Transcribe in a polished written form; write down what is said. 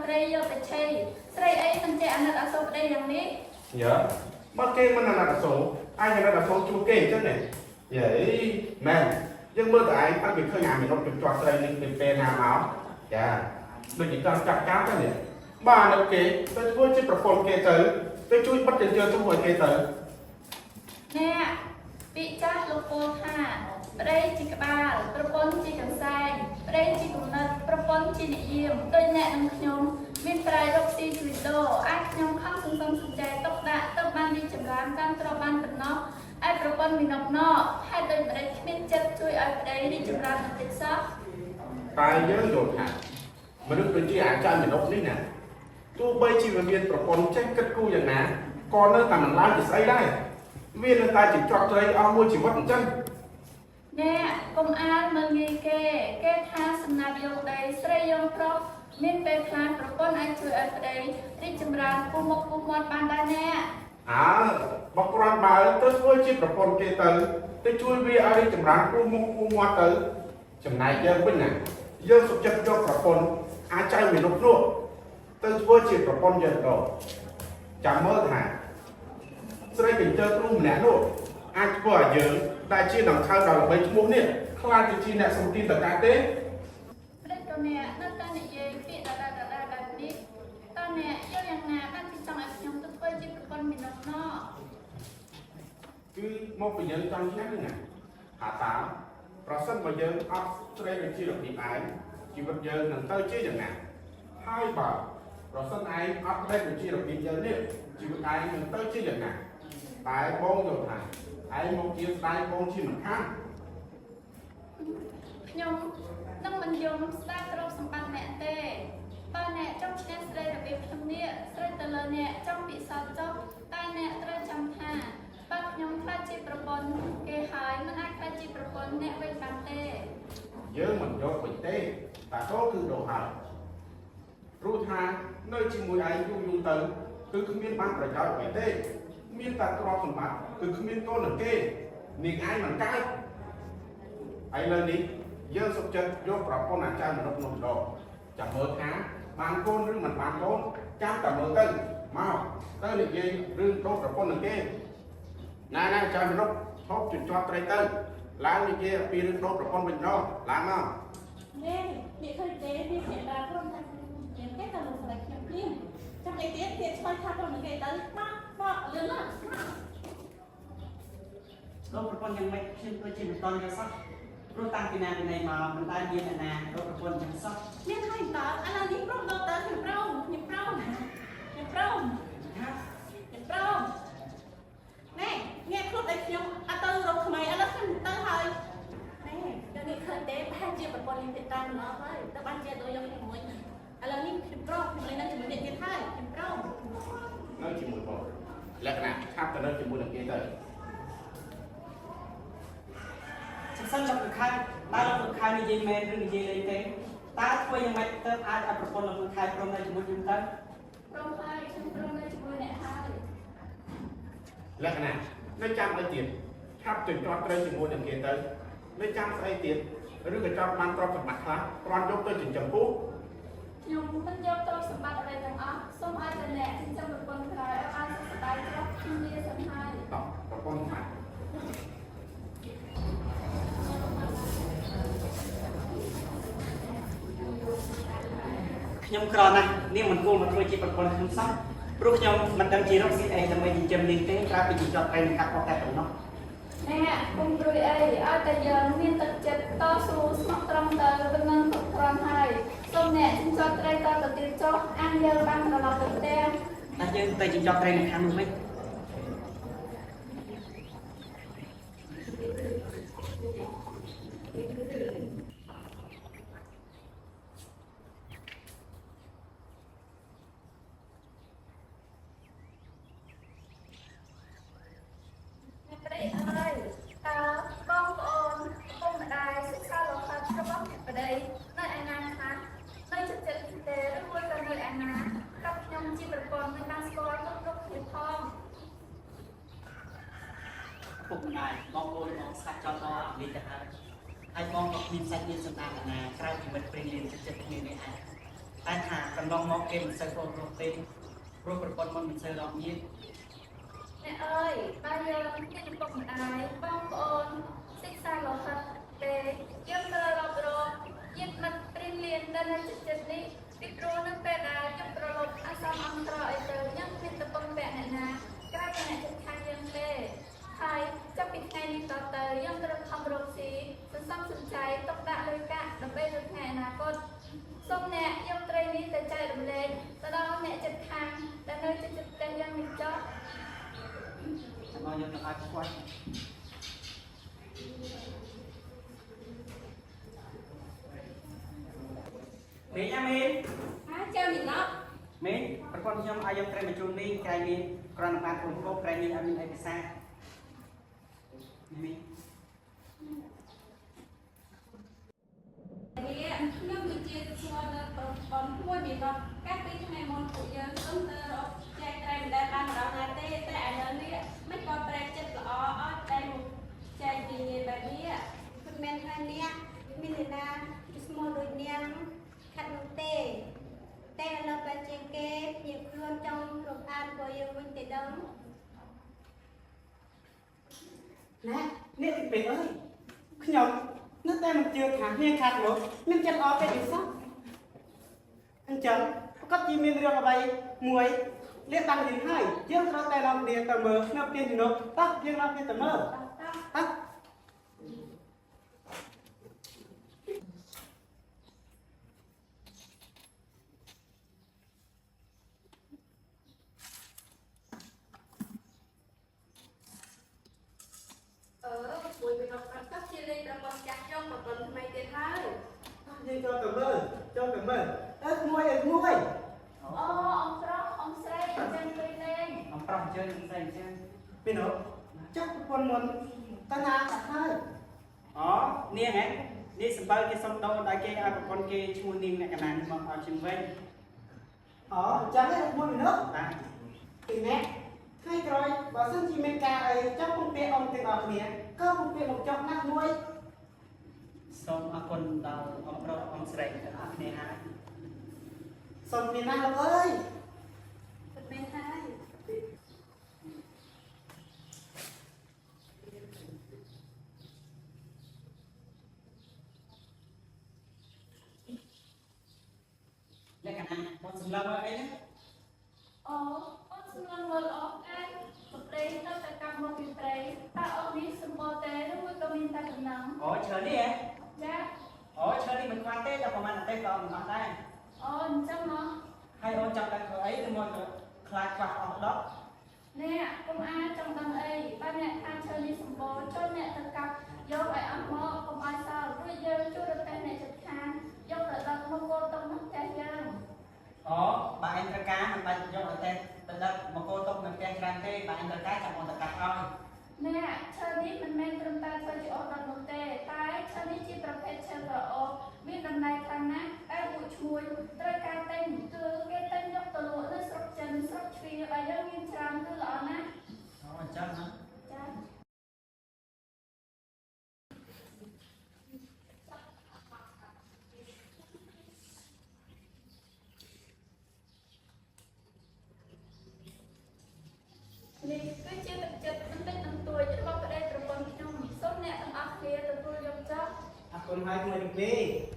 ត្រីយកតែឆេស្រីអីមិនចេះអាណិតអាសូរប្តីយ៉ាងនេះយ៉ាមកគេមិនអាណិតអាសូរឯងអាណិតអាសូរជួគេអញ្ចឹងណាយាយមែនយើងមើលតែឯងអត់វាឃើញអាមីនុតជំទាស់ស្រីនេះពីពេលណាមកចាដូចជាចង់ចាប់កាប់ទៅនេះបាទនៅគេទៅធ្វើជាប្រពន្ធគេទៅជួយបិទជើងទៅឲ្យគេទៅអ្នកពីចាស់លោកពោលថាប្តីជាក្បាលប្រពន្ធជាកន្សែងប្តីជាគំនិតប្រពន្ធជានិយាមដូចអ្នកនិងខ្ញុំមានប្រាយរកស៊ីជីវិតដូអាចខ្ញុំខំសន្សំសំចៃទុកដាក់ទៅបានរីចម្រើនកាន់ទ្រព្យបានប៉ុណ្ណោះឯប្រពន្ធមីនុកណោហេតុដូចម្ដេចគ្មានចិត្តជួយឲ្យប្តីរីចម្រើនបន្តិចសោះតែយើងយល់ថាមនុស្សដូចជាអាចមីនុកនេះណាទោះបីជាវាមានប្រពន្ធចេះគិតគូរយ៉ាងណាក៏នៅតែមិនឡើងជាស្អីដែរវានៅតែជាជាប់ត្រីអស់មួយជីវិតអញ្ចឹងអ្នកកុំអាលមើលងាយគេថាសំណាប់យកដីស្រីយកប្រុសមានពេលខ្លះប្រពន្ធអាចជួយឲ្យប្តីរីកចម្រើនពុះមុខពុះមាត់បានដែរអ្នកបកគ្រាន់បើទៅធ្វើជាប្រពន្ធគេទៅជួយវាឲ្យរីកចម្រើនពុះមុខពុះមាត់ទៅចំណែកយើងវិញណាយើងសុខចិត្តយកប្រពន្ធអាចចៅមីនុកនោះទៅធ្វើជាប្រពន្ធយើងទៅចាំមើលថាស្រីកញ្ជើគ្រូម្នាក់នោះអាចធ្វើឲ្យយើងដែលជាដង្ខៅដល់ល្បីឈ្មោះនេះខ្លាចជាអ្នកសំទីនតកាទេប្រិយទៅអ្នកនៅតែនិយាយពាក្យដដែលបែបនេះតើអ្នកយកយ៉ាងណាបានពីចង់ឲ្យខ្ញុំទៅធ្វើជាប្រពន្ធមីនុកណោគឺមកពីយើងចង់ឆ្នាំហ្នឹងណាថាតើប្រសិនបើយើងអត់ស្រីដូចជារបៀបឯងជីវិតយើងនឹងទៅជាយ៉ាងណាហើយបើប្រសិនឯងអត់ស្រីដូចជារបៀបយើងនេះជីវិតឯងនឹងទៅជាយ៉ាងណាតែបងយល់ថាឯងមកជាស្ដាយបងជាមិនខានខ្ញុំនឹងមិនយល់ស្ដាយទ្រព្យសម្បត្តិអ្នកទេបើអ្នកចង់ឈ្នះស្រីរបៀបខ្ញុំនេះស្រីទៅលើអ្នកចង់ពិសោធន៍ចុះតែអ្នកត្រូវចាំថាបើខ្ញុំខ្លាចជាប្រពន្ធគេហើយមិនអាចខ្លាចជាប្រពន្ធអ្នកវិញបានទេយើងមិនយកវិញទេតែក៏គឺដូរហើយព្រោះថានៅជាមួយឯងយូរទៅគឺគ្មានបានប្រយោជន៍អ្វីទេមានតែទ្រព្យសម្បត្តិគឺគ្មានកូននឹងគេនាងឯងមិនកើតឥឡូវនេះយើងសុខចិត្តយកប្រពន្ធអាចារ្យមនុស្សនោះដកចាំមើលថាបានកូនឬមិនបានកូនចាំតែមើលទៅមកទៅនិយាយរឿងដូរប្រពន្ធនឹងគេណាអាចារ្យមនុស្សឈប់ជញ្ជាត់ត្រីទៅឡើងនិយាយពីរឿងដូរប្រពន្ធវិញដល់ឡើងមកនេះឃើញទេនេះអ្នកដើរព្រមថាមានគេក៏លោកស្រីខ្ញុំព្រៀងចាំអីទៀតគេឆ្លើយថាព្រមនឹងគេទៅមកលឿនណាស់លោកប្រពន្ធយ៉ាងម៉េចខ្ញុំក៏ជាមិនតន់យកសោះព្រោះតាំងពីណាពីណីមកមិនដែលមានអ្នកណាលោកប្រពន្ធយ៉ាងសោះមានហើយតើឥឡូវនេះព្រមដល់តើខ្ញុំព្រមណែអ្នកខ្លួនឲ្យខ្ញុំអត់ទៅរកថ្មីឥឡូវខ្ញុំទៅហើយណែដល់នេះឃើញទេប្រហែលជាប្រពន្ធនេះទៅតាមម្ដងហើយទៅបានជាទៅយកខ្ញុំមួយឥឡូវនេះខ្ញុំព្រមខ្ញុំលេងនៅជាមួយអ្នកទៀតហើយខ្ញុំព្រមនៅជាមួយបងលក្ខណៈឆាប់ទៅនៅជាមួយនឹងគេទៅសិនលោកខែតើលោកខែនិយាយមែនឬនិយាយលេងទេតើធ្វើយ៉ាងម៉េចទៅអាចឲ្យប្រពន្ធលោកខែព្រមនៅជាមួយខ្ញុំទៅព្រមហើយខ្ញុំព្រមនៅជាមួយអ្នកហើយលក្ខណៈនៅចាំទៅទៀតឆាប់ទៅជាប់ត្រូវជាមួយនឹងគេទៅនៅចាំស្អីទៀតឬក៏ចាំបានទ្រព្យសម្បត្តិខ្លះគ្រាន់យកទៅចិញ្ចឹមពូខ្ញុំមិនយកទ្រព្យសម្បត្តិអ្វីទាំងអស់សូមឲ្យតែអ្នកចិញ្ចឹមប្រពន្ធក្រោយឲ្យបានសុខសប្បាយគ្រប់ខ្ញុំលាសិនហើយតោះប្រពន្ធសម្បត្តិខ្ញុំក្រណាស់នាងមិនគួរមកធ្វើជាប្រពន្ធខ្ញុំសោះព្រោះខ្ញុំមិនដឹងជារកស៊ីអីដើម្បីចិញ្ចឹមនាងទេក្រៅពីចិញ្ចឹមត្រីនិងកាត់អស់តែប៉ុណ្ណោះអ្នកគុំព្រួយអីឲ្យតែយើងមានទឹកចិត្តតស៊ូស្មោះត្រង់ទៅនឹងគ្រប់គ្រាន់ហើយសូមអ្នកចិញ្ចឹមត្រីតទៅទៀតចុះអានយើងបានត្រឡប់ទៅផ្ទះតែយើងទៅចិញ្ចឹមត្រីនៅខាងនោះមិនពុកម្ដាយបងប្អូនបងស្ដាប់ចង់ដល់នេះទៅហើយបងក៏មានសាច់ញាតិសន្តានណាក្រៅពីមិត្តព្រាងរៀនចិត្តគ្នានេះឯង តែថាកន្លងមកគេមិនសូវចូលរកទេព្រោះប្រពន្ធមិនសូវរកញៀន អ្នកអើយបើយើងមានពុកម្ដាយបងប្អូនសិក្សាលោហិតទេយើងត្រូវរករកញាតិមិត្តព្រៀងលៀនដល់នៅចិត្តនេះពីព្រោះនៅពេលដែលយើងប្រឡប់អាសន្នអន្តរអីទៅយើងមានតែពឹងពាក់អ្នកណាក្រៅពីអ្នកជិតខាងយើងទេហើយចាប់ពីថ្ងៃនេះតទៅយើងត្រូវខំរកស៊ីសន្សំសំចៃទុកដាក់លុយកាក់ដើម្បីនៅថ្ងៃអនាគតសូមអ្នកយកត្រីនេះទៅចែករំលែកទៅដល់អ្នកជិតខាងដែលនៅជិតផ្ទះយើងនេះចុះ មកយើងនឹងអាចស្គាល់មេញ៉ាមេន ចាំនេះណោះ មេញប្រពន្ធខ្ញុំឲ្យយកត្រីមកជូននេះក្រែងនេះគ្រាន់តែបានគុំគោក្រែងនេះអត់មានឯកសារមេញ ខ្ញុំគឺជាស្គាល់នៅប្រព័ន្ធមួយនេះក៏កាលពីថ្ងៃមុនពួកយើងទៅរកចែកត្រីមិនដែលបានម្ដងណាទេតែឥឡូវនេះមិនក៏ប្រែចិត្តល្អអត់តែមកចែកពីនេះបែបនេះមិនមែនថាអ្នកមាននរណាស្មោះដូចនាងខាត់នោះទេតែឥឡូវបែបជាងគេភ្ញាក់ខ្លួនចង់រកអានរបស់យើងវិញទៅដឹង ណែនេះទីពេកអើយខ្ញុំនៅតែមិនជឿថាគ្នាខាត់នោះមានចិត្តល្អពេកនេះសោះអញ្ចឹងប្រកាសជាមានរឿងអ្វីមួយលាក់ដាំរៀនហើយយើងត្រូវតែនាំគ្នាទៅមើលនៅផ្ទះជំនុំតោះយើងនាំគ្នាទៅមើលតោះ មួយពីនោះប្រកាសជាលេខប្រព័ន្ធចាស់យកប្រព័ន្ធថ្មីទៀតហើយ យើងចូលទៅមើលអើមួយអូអង្គប្រុសអង្គស្រីអញ្ចឹងជួយលេង អំប្រុសអញ្ជើញស្អីអញ្ចឹងពីនោះចាក់ប្រពន្ធមុនតាណាតាហើយអូនាងហ៎នេះសម្បើគេសុំដោដល់គេឲ្យប្រពន្ធគេឈ្មោះនាងអ្នកកណានមកឲ្យជិះវិញអូអញ្ចឹងឯងមួយនោះបាទពីនេះថ្ងៃក្រោយបើសិនជាមានការអីចាប់ពំពាកអង្គទាំងអស់គ្នាក៏ពំពាកមកចុះណាស់មួយសូមអរគុណដល់អង្គប្រុសអង្គស្រីទាំងអស់គ្នាហើយសូមមានណាស់លោកអើយ មិនមែនហើយ លក្ខណៈមកសម្លឹងអីណា អូអូនស្ងមើលអស់អានប្រព្រៃនៅតែកម្មមកពីព្រៃតើអូននេះសម្បូរទេឬមួយក៏មានតែដំណឹង អូឈើនេះហ៎ ចា អូឈើនេះមិនខ្វះទេដល់ប្រហែលប្រទេសក៏មិនអស់ដែរ អូអញ្ចឹងមក ហើយអូនចង់តែធ្វើអីទៅមកខ្លាចខ្វះអស់ដក អ្នកកុំអាចចង់ដឹងអីបើអ្នកថាឈើនេះសម្បូរចូលអ្នកទៅកាប់យកឲ្យអស់មកកុំឲ្យសល់រួចយើងជួយរកតែអ្នកចិត្តខាងយកទៅដឹកមកគោតុកនោះចាស់យើង អូបើឯងត្រូវការមិនបាច់យកតែទៅដឹកមកគោតុកនៅផ្ទះច្រើនទេបើឯងត្រូវការចាំអូនទៅកាប់ឲ្យ អ្នកឈើនេះមិនមែនត្រឹមតែធ្វើជាអស់ដល់នោះទេតែឈើនេះជាប្រភេទឈើក្រអូបមានតម្លៃខ្លាំងណាស់តែពួកឈ្មួញត្រូវការតែគឺគេតែយកទៅលក់នៅស្រុកចិនស្រុកជ្វាបើយើងមានច្រើនគឺល្អណាស់ អូអញ្ចឹងណា ចា៎ នេះគឺជាទឹកចិត្តបន្តិចបន្តួចរបស់ប្តីប្រពន្ធខ្ញុំសូមអ្នកទាំងអស់គ្នាទទួលយកចោល អរគុណហើយមួយនេះ